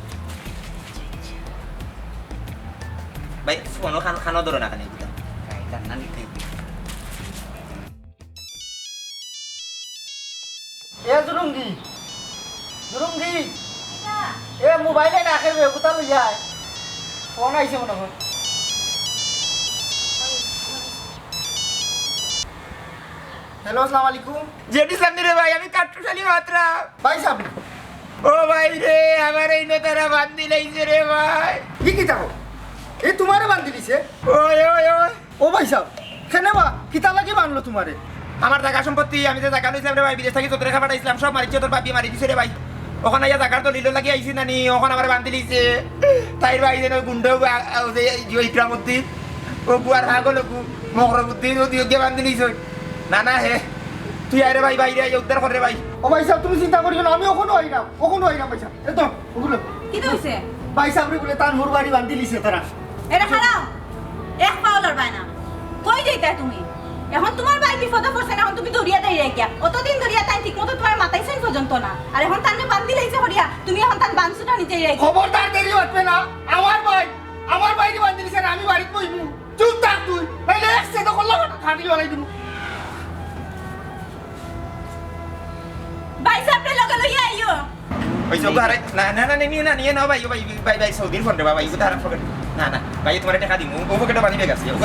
[SPEAKER 5] ভাই ফোন খানো ধরো না কানে বুঝা
[SPEAKER 2] এ জুরুঙ্গি এ মোবাইলে না খেলবে কোথা লই যায় ফোন আইছে মনে হয় হ্যালো আসসালামু আলাইকুম
[SPEAKER 5] জেডি সামনে রে ভাই আমি কাটুশালি মাত্রা
[SPEAKER 2] ভাই সাহেব
[SPEAKER 5] ও ভাই রে আমার এই নেতারা বান্ধি লাইছে রে ভাই
[SPEAKER 2] কি থাকো এই তোমারে বান্ধি দিছে
[SPEAKER 5] ওই ওই ওই
[SPEAKER 2] ও ভাই সাহেব কেনে বা কিতা লাগে বানলো তোমারে
[SPEAKER 5] আমার টাকা সম্পত্তি আমি যে টাকা লইছিলাম রে ভাই বিদেশ থেকে তোদের খাবার আইছিলাম সব মারিছে তোর বাপি মারি দিছে রে ভাই ওখানে ইয়া টাকার তো লিল লাগি আইছি নানি ওখানে আমার বান্ধি লিছে তাই ভাই যেন গুন্ড ইকরামুদ্দি ও বুয়ার ভাগল মকরবুদ্দি ও দিকে বান্ধি লিছ না না হে তুই আরে ভাই বাইরে আই উদ্ধার করে ভাই
[SPEAKER 2] ও ভাই সাহেব তুমি চিন্তা করিও না আমি ওখানে হইলাম ভাই সাহেব এতো ওগুলো
[SPEAKER 7] কি হইছে
[SPEAKER 2] ভাই সাহেব রে বলে তার মোর বাড়ি বান্ধি লিছে তারা
[SPEAKER 7] এটা খারাপ এক পাওলার বায়না কই যাইতা তুমি এখন তোমার ভাই বিপদে পড়ছে না এখন তুমি দরিয়া দেই রেখিয়া অতদিন দরিয়া তাই ঠিক মতো তোমার মাথায় সাইন পর্যন্ত না আর এখন তানে বান্ধি লাইছে হরিয়া তুমি এখন তান বানসুটা নিতে রেখি
[SPEAKER 2] খবরদার দেরি হচ্ছে না আমার বাইরে বান্ধি লিছে না আমি বাড়িতে বইবু চুপ থাক তুই নাইলে একসে তো করলাম খাটি বানাই দিবু
[SPEAKER 7] ভাই সাহেব লগে লইয়া আইও
[SPEAKER 5] ওই সব আরে না না না নিয়ে না নিয়ে নাও ভাই ভাই ভাই ভাই সৌদির ফোন রে ভাই এটা হারাম ফোন না না ভাই তোমার টাকা দিমু ও পকেটে বানি বেগাছি ও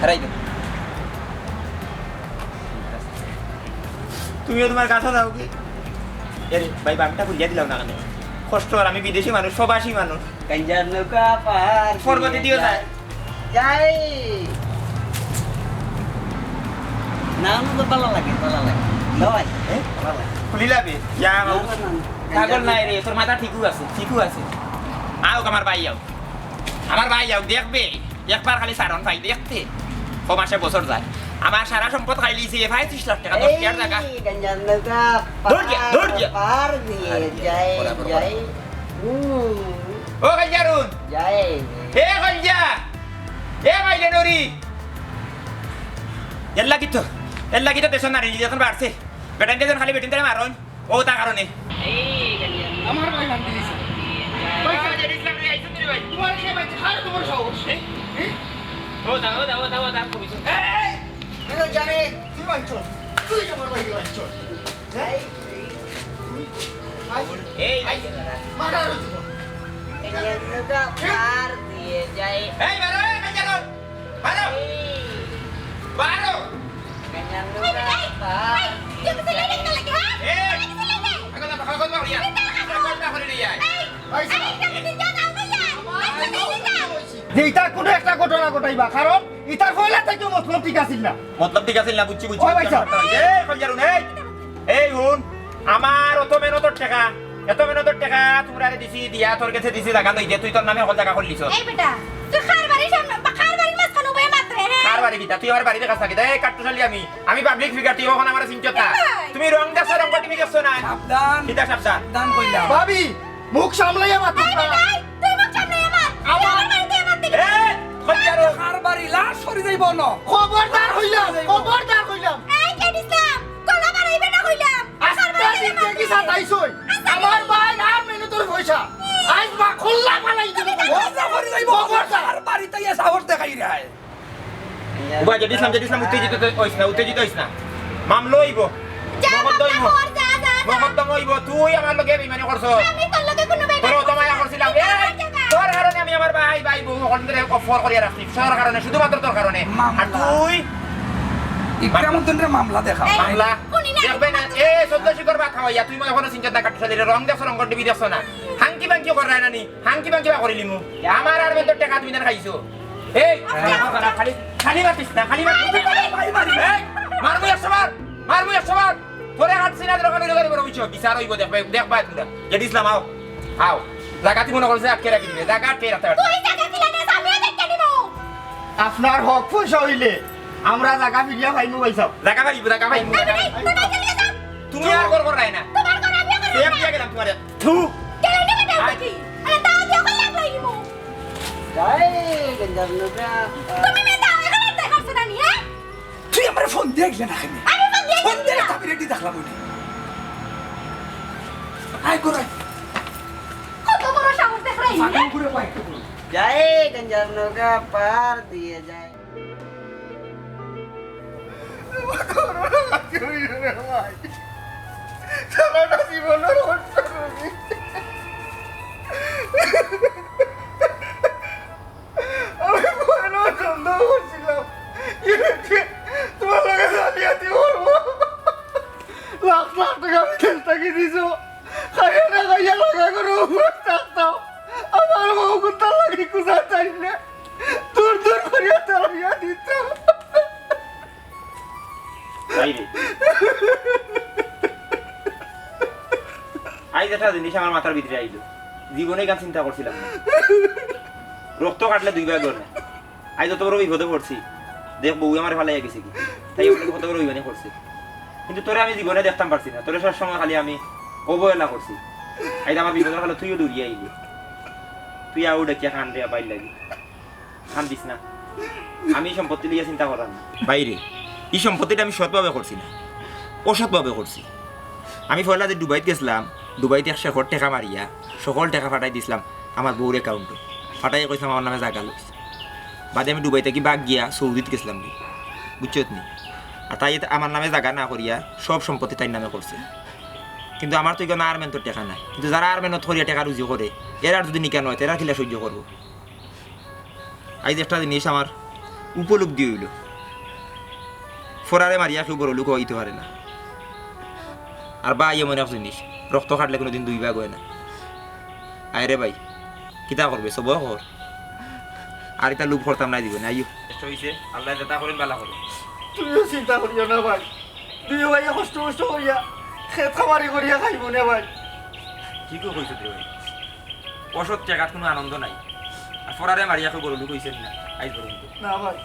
[SPEAKER 5] হারাই দে তুমিও তোমার কাছে দাও কি আরে ভাই বামটা বুঝিয়ে দিলাম না কেন কষ্ট আর আমি বিদেশি মানুষ প্রবাসী মানুষ
[SPEAKER 8] গঞ্জার নৌকা পাহাড়
[SPEAKER 5] ফরগতি দিও যায়
[SPEAKER 8] যাই নাম তো ভালো লাগে নয় ভালো লাগে
[SPEAKER 5] খুলিলাবে যা
[SPEAKER 8] না, না, না।
[SPEAKER 5] পাগল নাই রে তোর মাথা ঠিকও আছে আও আমার ভাই আও দেখবে একবার খালি সারন ভাই দেখতে ক মাসে বছর যায় আমার সারা সম্পদ খাই লিছে 35 লাখ টাকা 10 টাকা টাকা
[SPEAKER 8] এই গঞ্জার নৌকা
[SPEAKER 5] দৌড় যা।
[SPEAKER 8] পাহাড় দিয়ে যাই যাই
[SPEAKER 5] ও গঞ্জারুন
[SPEAKER 8] যাই
[SPEAKER 5] হে গঞ্জা হে মাইলে নরি এল্লা কিতো দেশ নারী যখন বাড়ছে বেটান দেজন খালি বেটিন তারে মারন ও তা কারণে
[SPEAKER 8] এই গঞ্জার
[SPEAKER 2] আমার ভাই বান্ধি লিছে
[SPEAKER 5] ভাই ইসলাম রে আইছো রে ভাই
[SPEAKER 2] তোমার কে ভাই খায় তোমার সাহস
[SPEAKER 5] ও দা কবিছো এই
[SPEAKER 2] কেন জানে তুই বাঞ্চো তুই আমার ভাই বাঞ্চো
[SPEAKER 8] যাই
[SPEAKER 5] এই
[SPEAKER 2] মারা
[SPEAKER 8] গঞ্জার নৌকা পাহাড় দিয়ে যাই
[SPEAKER 5] এই মারো এই গঞ্জারুন মারো মারো
[SPEAKER 8] গঞ্জার নৌকা পাহাড় দিয়ে যাই
[SPEAKER 5] এই এখন না পাখা কথা করিয়া কথা করে দিয়া
[SPEAKER 2] ভাই সাহেব যে এটা কোনো একটা ঘটনা ঘটাইবা কারণ ইতার ফয়লা থেকে মতলব ঠিক আছিল না
[SPEAKER 5] মতলব ঠিক আছে না বুঝছি
[SPEAKER 2] ওই ভাই সাহেব।
[SPEAKER 5] এই গঞ্জারুন এই হুন আমার এত মেহনতের টাকা তোমরা দিছি দিয়া তোর কাছে দিছি টাকা লইতে তুই তোর নামে হল টাকা করলিছ
[SPEAKER 4] এই বেটা তুই খার বাড়ি সামনে খার বাড়ির মাঝখানে বয়ে মাত্রে
[SPEAKER 5] কার বাড়ি দিতা তুই আমার বাড়িতে কাছে থাকি এই কাট্টুশালি আমি পাবলিক ফিগার তুই ওখানে আমার চিন্তা না তুমি রং দেখছ রং টিভি দেখছ না
[SPEAKER 6] সাবধান
[SPEAKER 5] কিতা সাবধান
[SPEAKER 6] দান কইলাম
[SPEAKER 2] ভাবি মুখ সামলাইয়া মাত্র
[SPEAKER 4] তুই মুখ সামনে আমার বাড়িতে আমার দিকে
[SPEAKER 5] এই গঞ্জারুন
[SPEAKER 6] কার বাড়ি লাশ সরি যাইব না
[SPEAKER 2] খবরদার হইলাম
[SPEAKER 4] এই কেন ইসলাম গলা বাড়াইবে না কইলাম
[SPEAKER 2] আস্তে দিকে কি সাতাইছই আমার ভাই আর মেনে তোর পয়সা আজ মা খোল্লা ফালাই দিব
[SPEAKER 6] ওজা করি যাইব কার বাড়িতে ইয়া সাহস দেখাই রে
[SPEAKER 5] উবা যদি ইসলাম উত্তেজিত হইস না মামলা হইব
[SPEAKER 4] যা
[SPEAKER 5] মকদ্দম হইব
[SPEAKER 4] বাবা যা
[SPEAKER 5] মকদ্দম হইব তুই আমার লগে বেইমানি করছ
[SPEAKER 4] আমি তোর লগে কোনো বেটা
[SPEAKER 5] তোর তো মায়া করছিলাম এই তোর কারণে আমি আমার ভাই বউ হন্ডরে অফার করিয়া রাখছি তোর কারণে শুধুমাত্র তোর কারণে আর তুই
[SPEAKER 6] ইকরামউদ্দিনের মামলা দেখা
[SPEAKER 5] বাংলা
[SPEAKER 4] শুনি না।
[SPEAKER 5] দেখবে না এ সদ্য শিকর বা খাওয়াইয়া তুই মই এখনো চিন্তা না কাটছালি রং দেখছ রং টিভি দেখছ না হাঙ্কি বাঙ্কি করাই নানি হাঙ্কি বাঙ্কি বা করিলি মু আমার আর বেতর টাকা তুই না খাইছো এই খালি মাতিস না খালি মাতিস ভাই মারি মারমু একশো বার তোরে হাত সিনা দরকার হইলে করে বড় বিচার বিচার হইব দেখবা তোমরা যদি ইসলাম আও জাগাতি মনে করছে আটকে রাখি দিবে জাগা আটকে রাখতে পারবে
[SPEAKER 4] তুই জায়গা দিলা না আমি দেখতে দিব
[SPEAKER 2] আপনার হক পয়সা হইলে আমরা জায়গা ফিরিয়া পাইমু ভাই সাহেব
[SPEAKER 5] জাগা পাইবো তুমি আর কর রাই না
[SPEAKER 4] তোমার ঘর আমি করে
[SPEAKER 5] সেম দিয়ে গেলাম তোমারে থু
[SPEAKER 4] কেন নেবে না দেখি আরে তাও দিয়ে কইলা কইমু
[SPEAKER 8] যাই গঞ্জার নৌকা
[SPEAKER 4] তুমি মে দাও এখানে দেখাছ না নি হ্যাঁ
[SPEAKER 6] তুই আমার ফোন দেখলে না কেন
[SPEAKER 4] আমি ফোন দিয়ে
[SPEAKER 6] ফোন দিয়ে তাবি রেডি দেখলাম ওই আই করে
[SPEAKER 4] কত বড় সাহস দেখ রাই
[SPEAKER 6] ফাঁকা করে পাই
[SPEAKER 8] যাই গঞ্জার নৌকা পাহাড় দিয়ে যাই
[SPEAKER 2] সারাটা জীবনের আমি বড় সন্দেহ করছিলাম তোমার লাগে দিছো খাইয়া না খাইয়া লাগা করে থাকতাম আমার বউ কুত্তা লাগি কুজা চাই না দূর দূর করিয়া তাড়িয়া দিত
[SPEAKER 5] বাইরে আইজ একটা জিনিস আমার মাথার ভিতরে আইলো জীবনে গান চিন্তা করছিলাম না রক্ত কাটলে দুই ভাগ না আইজ তো বড় বিপদে পড়ছি দেখ বউ আমার ভালো গেছে কি তাই বলে কত বড় বিপদে পড়ছি কিন্তু তোরে আমি জীবনে দেখতাম পারছি না তোরে সব সময় খালি আমি অবহেলা করছি আইজ আমার বিপদের হলো তুইও দৌড়িয়ে আইলি তুই আউ ডেকিয়া খান রে বাইর লাগি খান দিস না আমি সম্পত্তি লিয়ে চিন্তা করার না বাইরে এই সম্পত্তিটা আমি সৎভাবে করছি না অসৎভাবে করছি আমি পয়লা যে দুবাইতে গেছিলাম দুবাইতে 100 কোটি টাকা মারিয়া সকল টাকা ফাটাই দিছিলাম আমার বউর অ্যাকাউন্টে ফাটাই কইছিলাম আমার নামে জায়গা লইছে বাদে আমি দুবাইতে কি বাগ গিয়া সৌদিতে গেছিলাম বুঝছত নি আর তাই আমার নামে জায়গা না করিয়া সব সম্পত্তি তাই নামে করছে কিন্তু আমার তো এখানে আর্মেন্টর টাকা নাই কিন্তু যারা আর্মেন্টত করিয়া টাকা রুজি করে এরা যদি নিকা নয় এরা কিলা সহ্য করবো আইজ একটা জিনিস আমার উপলব্ধি হইল ফোরারে মারিয়া কেউ বড় লোক হইতে পারে না আর ভাই এমন এক জিনিস রক্ত কাটলে কোনোদিন দুই ভাগ হয় না আরে ভাই কিতা করবে সব কর আর এটা লুপ করতাম না দিব না আইও হইছে আল্লাহ যেটা করেন ভালো করে
[SPEAKER 2] তুইও চিন্তা করিও না ভাই দুইও ভাই কষ্ট কষ্ট করিয়া খেত খামারি করিয়া খাইব না ভাই
[SPEAKER 5] কি কো কইছ তুই ভাই অসৎ জায়গাত কোনো আনন্দ নাই আর ফোরারে মারিয়া কেউ বড় লোক হইছেন না আইজ বড়
[SPEAKER 2] না ভাই